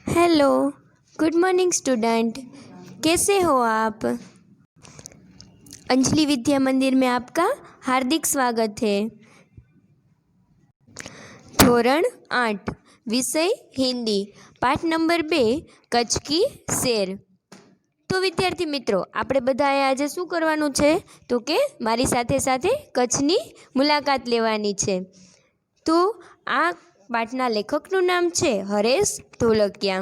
Hello, good morning student. कैसे हो आप? अंजलि विद्या मंदिर में आपका हार्दिक स्वागत है। ધોરણ 8 વિષય હિન્દી, પાઠ નંબર 2 કચ્છ કી શેર। તો વિદ્યાર્થી મિત્રો, આપણે બધાએ આજે શું કરવાનું છે તો કે મારી સાથે સાથે કચ્છની મુલાકાત લેવાની છે। તો આ પાઠના લેખકનું નામ છે હરેશ ધોલકિયા।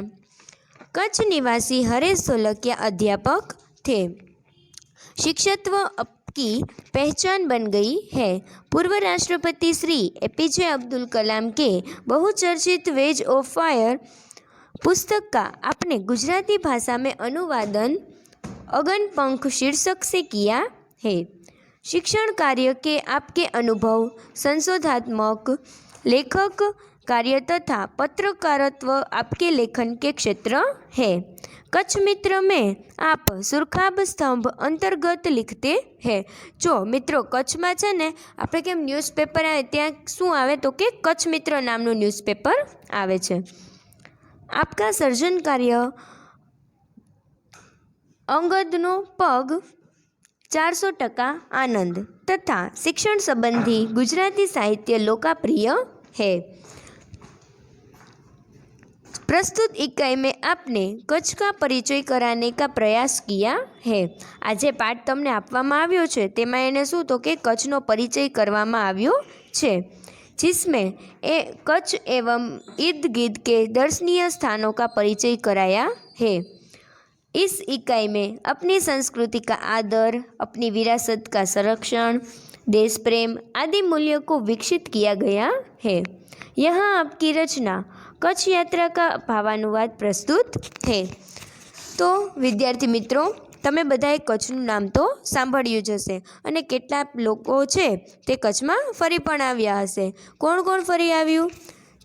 कच्छ निवासी हरेश धोलकिया अध्यापक थे। शिक्षकत्व की पहचान बन गई है। पूर्व राष्ट्रपति श्री एपीजे अब्दुल कलाम के बहुचर्चित वेज ऑफ फायर पुस्तक का आपने गुजराती भाषा में अनुवादन अगन पंख शीर्षक से किया है। शिक्षण कार्य के आपके अनुभव संशोधनात्मक लेखक कार्य तथा पत्रकारित्व आपके लेखन के क्षेत्र है। कच्छ मित्र में आप सुरखाब स्तंभ अंतर्गत लिखते हैं। जो मित्रों कच्छ में छे ने आपणे केम न्यूज़पेपर आवे त्यां शुं आवे तो के कच्छ मित्र नामनुं न्यूज़पेपर आवे छे। आपका सर्जन कार्य अंगदनो पग 400% आनंद तथा शिक्षण संबंधी गुजराती साहित्य लोकप्रिय है। प्रस्तुत इकाई में आपने कच्छ का परिचय कराने का प्रयास किया है। आज पाठ तमने आपवामां आव्यो छे तेमां एने शुं तो के कच्छनो परिचय करवामां आव्यो छे, जिसमें कच्छ एवं इर्द गिर्द के दर्शनीय स्थानों का परिचय कराया है। इस इकाई में अपनी संस्कृति का आदर, अपनी विरासत का संरक्षण, देश प्रेम आदि मूल्यों को विकसित किया गया है। यहाँ आपकी रचना कच्छ यात्रा का भावानुवाद प्रस्तुत है। तो विद्यार्थी मित्रों, तमे बधाए कच्छनुं नाम तो सांभळ्युं ज हशे अने केटला लोको छे ते कच्छमां फरी पण आव्या हशे। कोण कोण फरी आव्युं?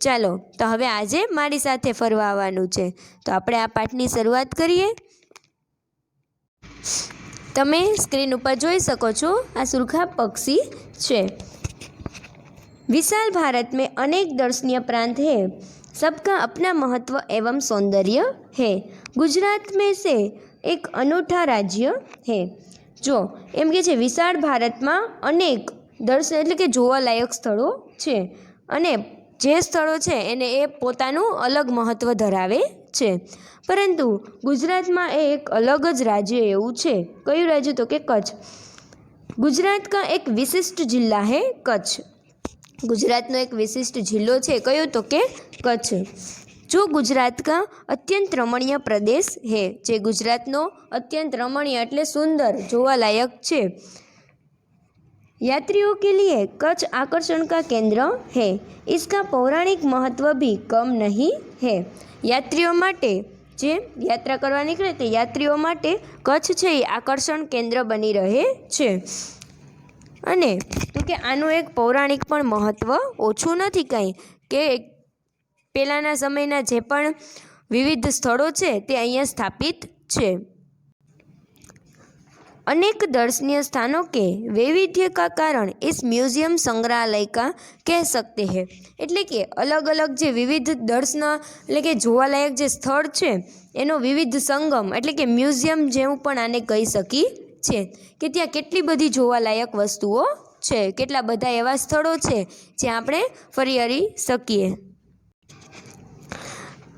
चालो तो हवे आजे मारी साथे फरवा आववानुं छे। तो आपणे आ पाठनी शरूआत करीए। तमे स्क्रीन पर जोई शको छो आ सुरखा पक्षी छे। विशाल भारत में अनेक दर्शनीय प्रांत है, सबका अपना महत्व एवं सौंदर्य है। गुजरात में से एक अनूठा राज्य है। जो एम के विशाल भारत में अनेक दर्शन एटले के जोवालायक स्थलों छे अने जे स्थलों छे एने ए पोतानुं अलग महत्व धरावे छे। परंतु गुजरात में एक अलग ज राज्य एवुं छे। कयुं राज्य तो के कच्छ। गुजरात का एक विशिष्ट जिला है कच्छ। गुजरातनो एक विशिष्ट जिल्लो छे कयो तो के कच्छ, जो गुजरात का अत्यंत रमणीय प्रदेश है। जे गुजरातनो अत्यंत रमणीय एटले सुंदर जोवालायक छे। यात्रियों के लिए कच्छ आकर्षण का केंद्र है। इसका पौराणिक महत्व भी कम नहीं है। यात्रियों माटे जे यात्रा करवा निकळे ते यात्रियों माटे कच्छ छे ए आकर्षण केंद्र बनी रहे छे। अने तो के आनुं एक पौराणिक पण महत्व ओछुं नथी कांई के पेलाना समयना जे पण विविध स्थळों छे ते अहींया स्थापित छे। अनेक दर्शनीय स्थानों के वैविध्य का कारण इस म्यूजियम संग्रहालय का कह सकते हैं। एटले के अलग अलग जे विविध दर्शन एटले के जोवालायक जे स्थळ छे एनो विविध संगम एटले के म्यूजियम जेवुं पण आने कही शकी छे के त्यां केटली बधी जोवालायक वस्तुओ छे, केटला बधा एवा स्थळो छे जे आपणे फरी हरी सकीए।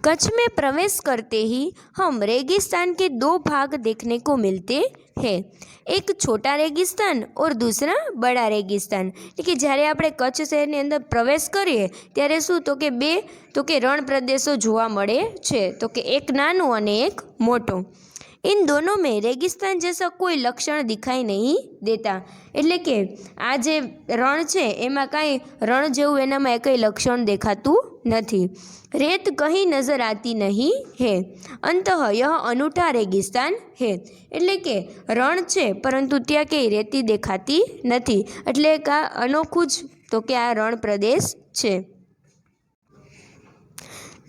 कच्छ में प्रवेश करते ही हम रेगिस्तान के 2 भाग देखने को मिलते हैं, एक छोटा रेगिस्तान और दूसरा बड़ा रेगिस्तान। कि જ્યારે આપણે કચ્છ શહેરની અંદર પ્રવેશ કરીએ ત્યારે શું તો કે 2 તો કે રણ પ્રદેશો જોવા મળે છે, તો કે એક નાનું અને એક મોટું। इन दोनों में रेगिस्तान जैसा कोई लक्षण दिखाई नहीं देता। एटले के आ जे रण छे एमां कांई रण जेवुं एनामां कई लक्षण देखातुं नथी। रेत कहीं नजर आती नहीं है। अंततः यह अनूठा रेगिस्तान है। एटले के रण छे परंतु त्यां कई रेती देखाती नथी, एटले के अनोखुं ज तो के आ रण प्रदेश छे।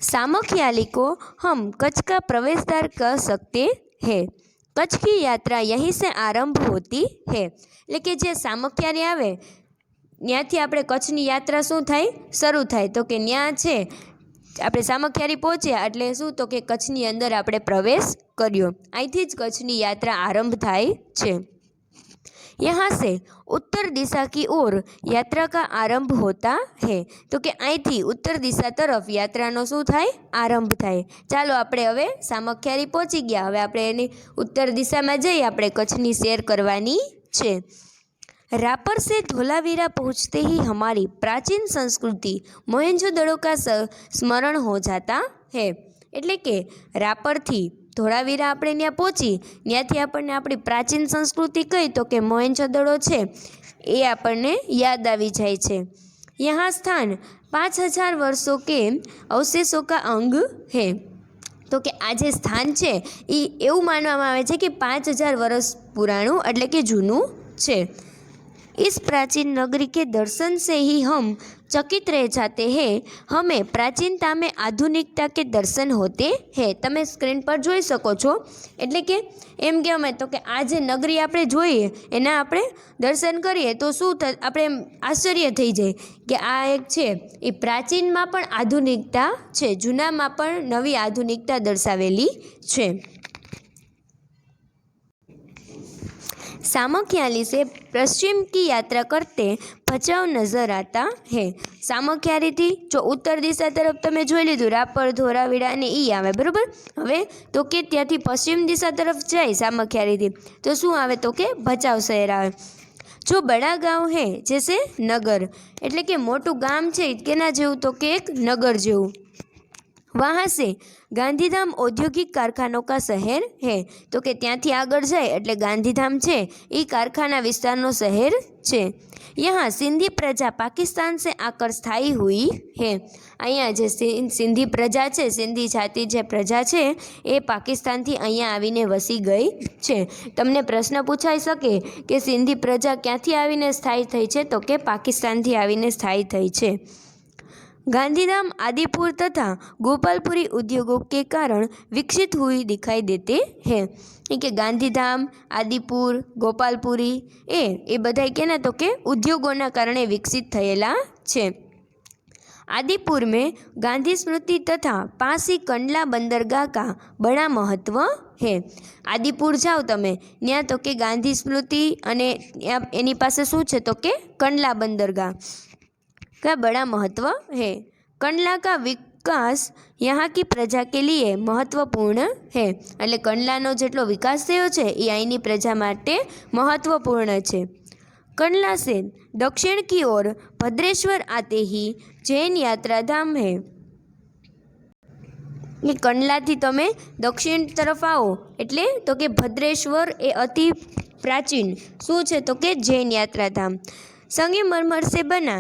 सामखियाली को हम कच्छ का प्रवेशद्वार कह सकते है। कच्छ की यात्रा यहीं से आरंभ होती है। એટલે કે જે સામખિયાળી આવે ત્યાંથી આપણે કચ્છની યાત્રા શું થાય શરૂ થાય તો કે ત્યાં છે આપણે સામખિયારી પહોંચ્યા એટલે શું તો કે કચ્છની અંદર આપણે પ્રવેશ કર્યો। અહીંથી જ કચ્છની યાત્રા આરંભ થાય છે। यहाँ से उत्तर दिशा की ओर यात्रा का आरंभ होता है। तो कि અહીંથી ઉત્તર દિશા તરફ યાત્રાનો શું થાય આરંભ થાય। ચાલો આપણે હવે સામખિયારી પહોંચી ગયા, હવે આપણે એની ઉત્તર દિશામાં જઈ આપણે કચ્છની સૈર કરવાની છે। रापर से धोलावीरा पहुँचते ही हमारी प्राचीन संस्कृति मोहनजोदड़ो का स्मरण हो जाता है। એટલે કે રાપરથી ધોળાવીરા આપણે ત્યાં પહોંચી, ત્યાંથી આપણને આપણી પ્રાચીન સંસ્કૃતિ કઈ તો કે મોહેંજો-દડો છે એ આપણને યાદ આવી જાય છે। यहाँ स्थान 5000 वर्षों के अवशेषों का अंग है। तो કે આ જે સ્થાન છે એ એવું માનવામાં આવે છે કે 5000 વર્ષ પુરાણું એટલે કે જૂનું છે। इस प्राचीन नगरी के दर्शन से ही हम चकित रह जाते हैं। हमें प्राचीनता में आधुनिकता के दर्शन होते हैं। તમે સ્ક્રીન પર જોઈ શકો છો, એટલે કે એમ કહેવાય તો કે આ જે નગરી આપણે જોઈએ એના આપણે દર્શન કરીએ તો શું આપણે એમ આશ્ચર્ય થઈ જાય કે આ એક છે એ પ્રાચીનમાં પણ આધુનિકતા છે, જૂનામાં પણ નવી આધુનિકતા દર્શાવેલી છે। सामखियाली से पश्चिम की यात्रा करते भचाऊ नजर आता है। सामखियारी थी जो उत्तर दिशा तरफ तमे जोई लीधुं, रापर धोळावीरा ने ई आवे बरोबर। हवे तो के त्याथी पश्चिम दिशा तरफ जाए सामखियारी थी तो शुं आवे तो के भचाऊ शहर आवे। जो बड़ा गांव है जैसे नगर एटले के मोटुं गाम छे केना जेवुं तो के एक नगर जेवुं। वहाँ से गांधीधाम औद्योगिक कारखानों का शहर है। तो के त्यांथी आगळ जाए एटले गांधीधाम छे ई कारखाना विस्तारनो शहर छे। यहाँ सिंधी प्रजा पाकिस्तान से आकर स्थायी हुई है। अहींया जे सिंधी प्रजा छे, सिंधी जाति जे प्रजा छे ए पाकिस्तान थी अहींया आवीने वसी गई छे। तमने प्रश्न पूछाई सके कि सिंधी प्रजा क्यांथी आवीने स्थायी थई छे तो के पाकिस्तान थी आवीने स्थायी थई छे। गांधीधाम आदिपुर तथा गोपालपुरी उद्योगों के कारण विकसित हुई दिखाई देते हैं। कि गांधीधाम आदिपुर गोपालपुरी ए बधाई के ना तो के उद्योगों कारणे विकसित थयेला छे। आदिपुर में गांधी स्मृति तथा पासी कंडला बंदरगाह का बड़ा महत्व है। आदिपुर जाओ तमे न्या तो के गांधी स्मृति अने एनी पासे शुं छे तो के कंडला बंदरगाह का बड़ा महत्व है। कंडला का विकास यहाँ की प्रजा के लिए महत्वपूर्ण है। એટલે કંડલાનો જેટલો વિકાસ થયો છે એ અહીંની પ્રજા માટે મહત્વપૂર્ણ છે। कंडला से दक्षिण की ओर भद्रेश्वर आते ही जैन यात्रा धाम है। ये कंडलाथी तमे दक्षिण तरफ आओ એટલે તો કે ભદ્રેશ્વર એ અતિ પ્રાચીન શું છે તો કે જૈન યાત્રાધામ। संगमरमर से बना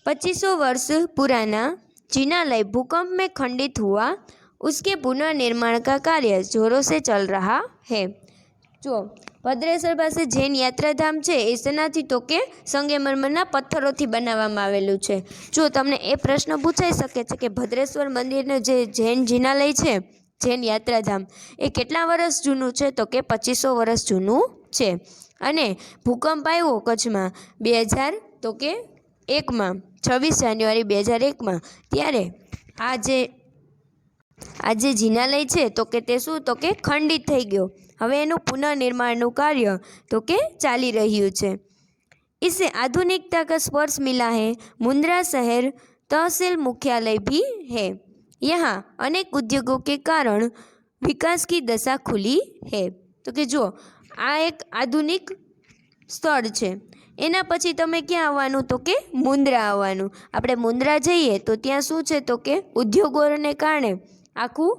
2500 वर्ष पुराना जिनालय भूकंप में खंडित हुआ, उसके पुनर्निर्माण का कार्य जोरों से चल रहा है। जो भद्रेश्वर पासे जैन यात्राधाम है ए सेनाथी तो के संगमरमરના પથ્થરોથી બનાવવામાં આવેલું છે। જો તમને એ પ્રશ્ન પૂછાઈ શકે છે કે ભદ્રેશ્વર મંદિરનું જે જૈન જિનાલય છે, જૈન યાત્રાધામ એ કેટલા વર્ષ જૂનું છે તો કે 2500 વર્ષ જૂનું છે। અને ભૂકંપ આવ્યો કચ્છમાં 2000 તો કે 1 માં 26 જાન્યુઆરી 2001 માં, ત્યારે આ જે જિનાલય છે તો કે તે શું તો કે ખંડિત થઈ ગયો। હવે એનું પુનર્નિર્માણનું કાર્ય તો કે ચાલી રહ્યું છે। इसे आधुनिकता का स्पर्श मिला है। मुंद्रा शहर तहसील मुख्यालय भी है। यहाँ अनेक उद्योगों के कारण विकास की दशा खुली है। तो कि जो आ एक आधुनिक स्थल है एना पछी तमे क्या आववानुं तो के मुंद्रा आववानुं। आपणे मुंद्रा जईए तो त्यां शुं छे तो के उद्योगोने कारणे आखुं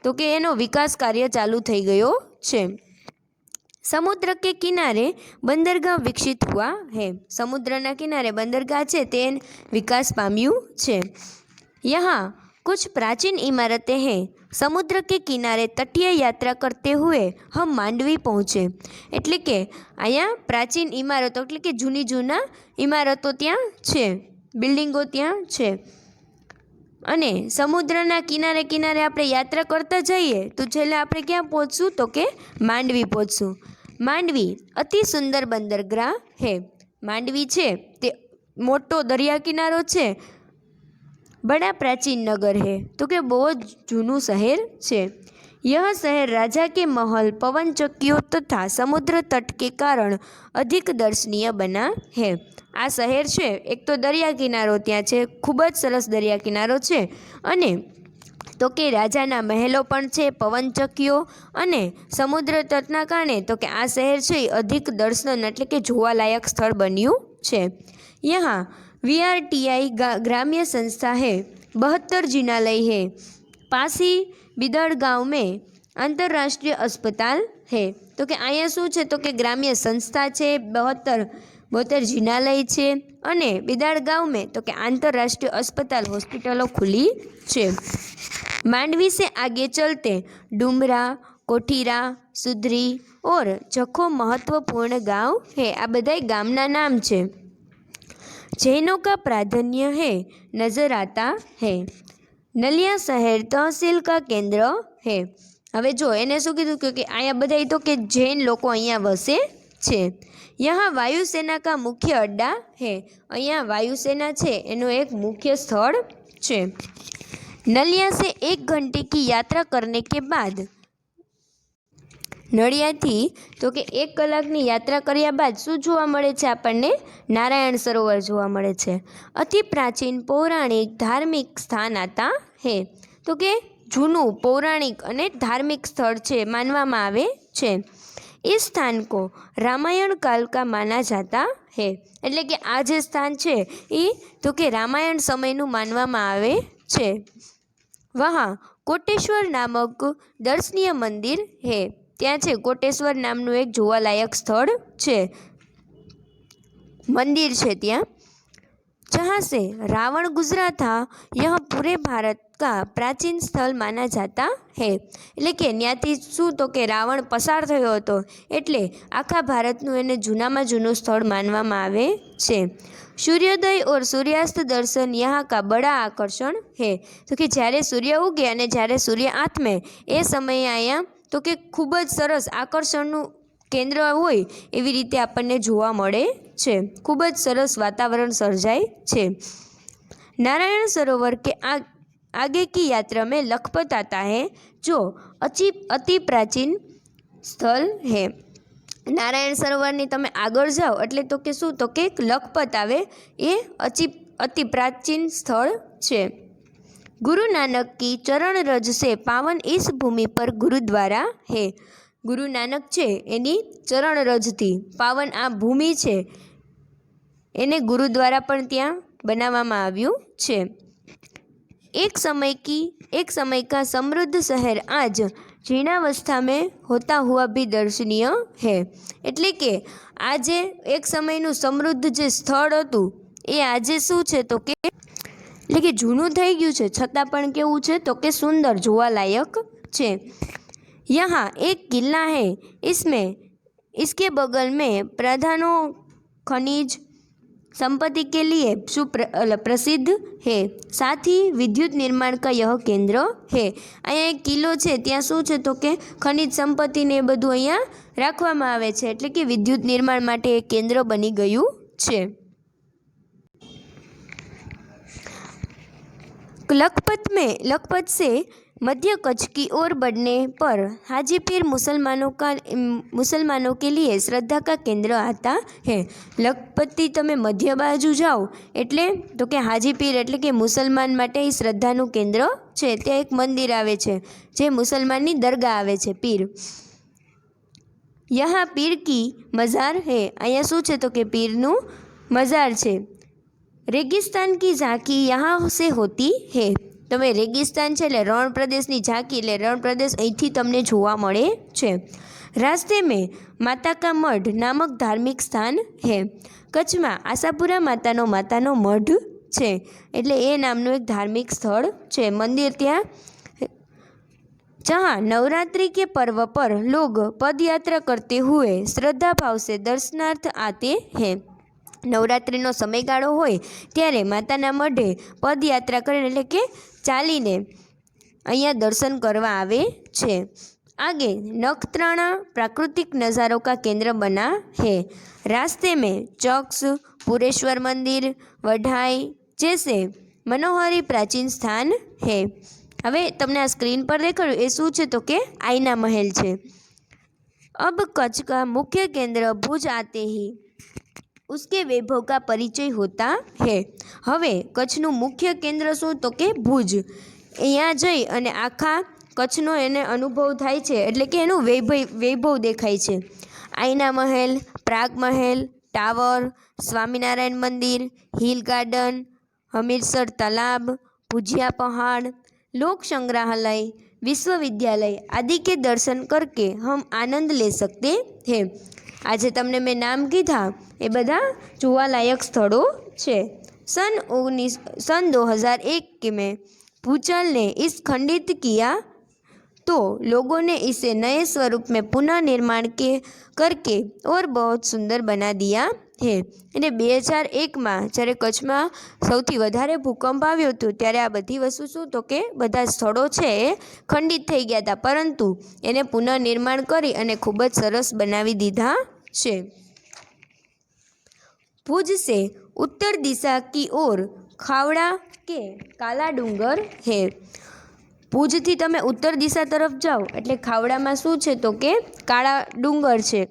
तो के एनो विकास कार्य चालू थई गयो छे। समुद्र के किनारे बंदरगाह विकसित हुआ है। समुद्रना किनारे बंदरगाह छे ते विकास पाम्युं छे। यहाँ कुछ प्राचीन इमारतें हैं। समुद्र के किनारे तटीय यात्रा करते हुए हम मांडवी पहुँचे। एटले के अहींया प्राचीन इमारतों एटले के जूनी जूना इमारतों त्यां छे, बिल्डिंगो त्यां छे। अने समुद्रना किनारे किनारे आपणे यात्रा करता जईए तो छेल्ले आपणे क्यां पहोंचशुं तो के मांडवी पहोंचशुं। मांडवी अति सुंदर बंदरगाह है। मांडवी छे ते मोटो दरिया किनारो छे, बड़ा प्राचीन नगर है, तो कि बहुत जूनू शहर है। यह शहर राजा के महल, पवन चक्कियों तथा समुद्र तट के कारण अधिक दर्शनीय बना है। आ शहर है एक तो दरिया किनारो त्यां छे, खूब ज सरस दरिया किनारो छे, अने तो कि राजाना महलों पण छे, पवन चक्कीओ अने समुद्र तटना कारणे तो कि आ शहर छे अधिक दर्शन एटले के जोवालायक स्थल बन्युं छे। यहाँ VRTI ग्राम्य संस्था है, 72 जिनालय है, पासी बिदड़ गांव में अंतरराष्ट्रीय अस्पताल है। तो कि अहींया शुं छे तो कि ग्राम्य संस्था छे, 72 जिनालय छे अने बिदाड़ गांव में तो कि आंतरराष्ट्रीय अस्पताल हॉस्पिटलों खुली छे। मांडवी से आगे चलते डुमरा, कोठीरा, सुधरी और जखो महत्वपूर्ण गांव है। आ बधाय गामना नाम छे। जैनों का प्राधान्य है नजर आता है। नलिया शहर तहसील का केंद्र है। हवे जो एने शुं कीधुं कि अहींया बधाय तो कि जैन लोको अहींया वसे छे। यहाँ वायुसेना का मुख्य अड्डा है। अहींया वायुसेना छे एनो एक मुख्य स्थल छे। नलिया से 1 घंटे की यात्रा करने के बाद नड़ियाथी तो कि 1 कलाकनी यात्रा कर्या बाद शुं जोवा मळे छे आपणने? नारायण सरोवर जोवा मळे छे। अति प्राचीन पौराणिक धार्मिक स्थान आता है। तो कि जूनू पौराणिक अने धार्मिक स्थल छे मानवामां आवे छे। इस स्थान को रामायण काल का माना जाता है। एटले कि आ जे स्थान छे ई तो कि रामायण समयनुं मानवामां आवे छे। वहाँ कोटेश्वर नामक दर्शनीय मंदिर है। त्यां छे कोटेश्वर नामनुं एक जोवालायक स्थल छे, मंदिर छे त्यां, जहाँ से रावण गुजरा था। यह पूरे भारत का प्राचीन स्थल माना जाता है। एटले के न्याथी शुं तो कि रावण पसार थयो हतो, एटले आखा भारतनुं एने जूनामां जूनुं स्थल मानवामां आवे छे। सूर्योदय और सूर्यास्त दर्शन यहाँ का बड़ा आकर्षण है। तो कि ज्यारे सूर्य उगे अने ज्यारे सूर्य आथमे ए समये अहींया तो कि खूब ज सरस आकर्षणनुं केंद्र होय एवी रीते आपणने जोवा मळे छे। खूब ज सरस वातावरण सर्जाय छे। नारायण सरोवर के आगे की यात्रा में लखपत आता है, जो अति प्राचीन स्थल है। नारायण सरोवरनी तमे आगळ जाओ एटले तो कि शुं तो कि लखपत आवे, ए अति प्राचीन स्थल छे। गुरु नानक की चरण रज से पावन इस भूमि पर गुरुद्वारा है। गुरु नानक छे एनी चरण रज थी पावन आ भूमि छे एने गुरुद्वारा पण त्यां बनाववामां आव्युं छे। एक समय का समृद्ध शहर आज जीर्णावस्था में होता हुआ भी दर्शनीय है। एटले के आजे एक समयनुं समृद्ध जे स्थळ हतुं ए आजे शुं छे तो कि એટલે કે જૂનું થઈ ગયું છે, છતાં પણ કેવું છે તો કે સુંદર જોવાલાયક છે। यहाँ एक किला है, इसके बगल में प्रधानों खनिज संपत्ति के लिए प्रसिद्ध है। साथ ही विद्युत निर्माण का यह केंद्र है। अहींया एक किलो है, त्यां शुं छे तो कि खनिज संपत्ति ने बधुं अहींया राखवामां आवे छे, एटले कि विद्युत निर्माण माटे एक केंद्र बनी गयुं छे। लखपत से मध्य कच्छ की ओर बढ़ने पर हाजी पीर मुसलमानों के लिए श्रद्धा का केंद्र आता है। लखपति तमे मध्य बाजू जाओ एटले तो कि हाजी पीर एटले कि मुसलमान माटे श्रद्धानुं केंद्र छे। त्यां एक मंदिर आवे छे जे मुसलमाननी दरगाह आवे छे पीर। यहाँ पीर की मजार है। अहींया शुं छे तो कि पीरनुं मजार छे। रेगिस्तान की झांकी यहाँ से होती है। तमे रेगिस्तान छे એટલે રણ પ્રદેશની झांकी એટલે રણ प्रदेश અહીંથી તમને જોવા મળે છે। रास्ते में माता का मढ़ नामक धार्मिक स्थान है। कच्छमां आशापुरा मातानो मढ़ छे એટલે એ નામનું એક ધાર્મિક સ્થળ છે, મંદિર ત્યાં, जहाँ नवरात्रि के पर्व पर लोग पदयात्रा करते हुए श्रद्धा भाव से दर्शनार्थ आते हैं। नवरात्रिनो समयगाळो होय त्यारे माताना मढे पदयात्रा करीने એટલે કે ચાલીને અહીંયા दर्शन करवा आवे छे। आगे नखत्राणा प्राकृतिक नज़ारों का केंद्र बना है। रास्ते में चक्स, पुरेश्वर मंदिर, वढ़ाई जैसे मनोहारी प्राचीन स्थान है। હવે તમને આ સ્ક્રીન પર દેખાડ્યું એ શું છે તો કે આઈના મહેલ છે। अब कच्छ का मुख्य केंद्र भुज आते ही उसके वैभव का परिचय होता है। હવે કચ્છનું મુખ્ય કેન્દ્ર શું તો કે ભુજ, અહીંયા જઈ અને આખા કચ્છનો એને અનુભવ થાય છે, એટલે કે એનું વૈભવ દેખાય છે। આઈના મહેલ, પ્રાગ મહેલ, ટાવર, સ્વામિનારાયણ મંદિર, हिल गार्डन, हमीरसर तालाब, भुजिया पहाड़, लोक संग्रहालय, विश्वविद्यालय आदि के दर्शन करके हम आनंद ले सकते हैं। आज तमने मैं नाम कीधा ए बधा जोवालायक स्थलों छे। सन 2001 में भूचाल ने इस खंडित किया तो लोगों ने इसे नए स्वरूप में पुनः निर्माण करके और बहुत सुंदर बना दिया है। અને 2001 માં જ્યારે કચ્છમાં સૌથી વધારે ભૂકંપ આવ્યો હતો ત્યારે આ બધી વસ્તુ શું તો કે બધા સ્થળો છે એ ખંડિત થઈ ગયા હતા, પરંતુ એને પુનઃનિર્માણ કરી અને ખૂબ જ સરસ બનાવી દીધા છે। भुज से उत्तर दिशा की ओर खावड़ा के काला डूंगर है। भुजथी तमे उत्तर दिशा तरफ जाओ एटले खावड़ामां शुं छे तो के काला डूंगर छे।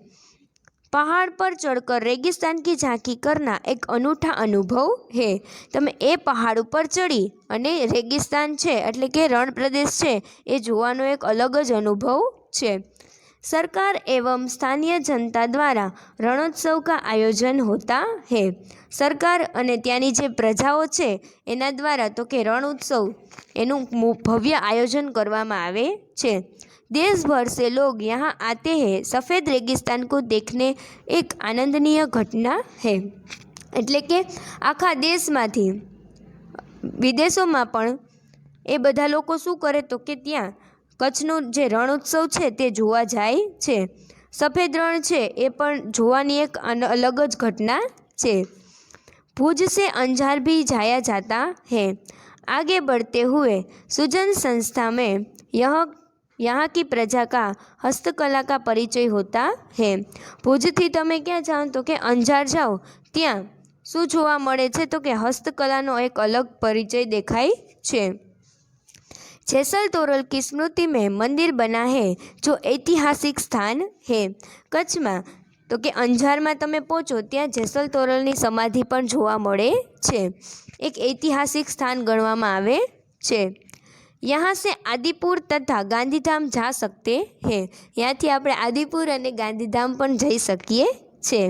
पहाड़ पर चढ़कर रेगिस्तान की झांकी करना एक अनूठा अनुभव है। तमे ए पहाड़ पर चढ़ी अने रेगिस्तान छे एटले के रण प्रदेश छे ए जोवानो एक अलग ज अनुभव छे। सरकार एवं स्थानीय जनता द्वारा रणोत्सव का आयोजन होता है। सरकार अने त्यानी जे प्रजाओ छे एना द्वारा तो के रणोत्सव एनु भव्य आयोजन करवामां आवे छे। देश भर से लोग यहाँ आते हैं। सफ़ेद रेगिस्तान को देखने एक आनंदनीय घटना है। एटले के आखा देशमांथी विदेशों में पण ए बधा लोको शुं करे तो के त्यां कच्छनो जे रणोत्सव छे ते जोवा जाय छे। सफ़ेद रण छे ए पण जोवानी एक अलग ज घटना छे। भुज से अंजार भी जाया जाता है। आगे बढ़ते हुए सुजन संस्था में यहाँ की प्रजा का हस्तकला का परिचय होता है। भुजथी तमे क्या जाओ तो के अंजार जाओ त्यां शुं जोवा मळे छे तो के हस्तकलानो एक अलग परिचय देखाय छे। जैसल तोरल की स्मृति में मंदिर बना है जो ऐतिहासिक स्थान है। कच्छ में तो के अंजार में तमे पहोंचो त्यां जैसल तोरलनी समाधि पण जोवा मळे छे। एक ऐतिहासिक स्थान गणवामां आवे छे। यहाँ से आदिपुर तथा गांधीधाम जा सकते हैं। यहाँ थी आपणे आदिपुर अने गांधीधाम पण जई सकीए छे।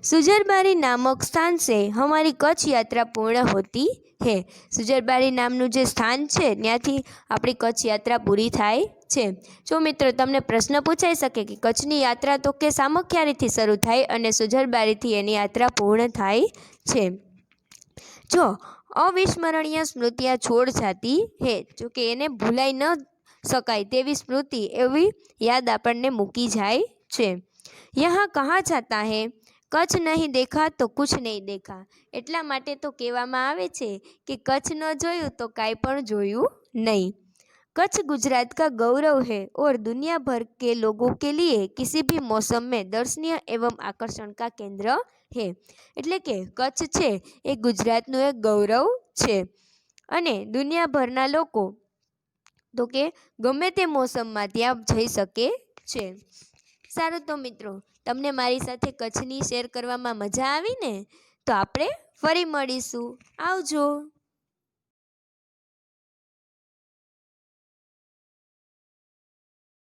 सुजरबारी नामक स्थान से हमारी कच्छ यात्रा पूर्ण होती है। सुजरबारी नामनु जे स्थान छे त्याथी आपणी कच्छ यात्रा पूरी थाय छे। जो मित्रों तमने प्रश्न पूछाई सके कि कच्छनी यात्रा तो के सामखियारीथी शरू थाय अने सुजरबारीथी एनी यात्रा पूर्ण थाय छे। जो अविस्मरणीय स्मृतियाँ छोड़ जाती है, जो कि एने भूलाई न सकाय तेवी स्मृति एवी याद आपने मूकी जाए छे। यहाँ कहा जाता है कच्छ नहीं देखा तो कुछ नहीं देखा। एटला माटे तो कहेवामां आवे छे कि कच्छ न जोयुं तो कांई पण जोयुं नहीं। कच्छ गुजरात का गौरव है और दुनिया भर के लोगों के लिए किसी भी मौसम में दर्शनीय एवं आकर्षण का केंद्र है। एटले के कच्छ छे ए गुजरातनुं एक गौरव छे अने दुनियाभરના લોકો तो के गमे ते मौसममां त्यां जई शके छे। सारूं तो मित्रों तमने मारी साथे कच्छनी शेर करवामां मजा आवी ने? तो आपणे फरी मळीशुं। आवजो।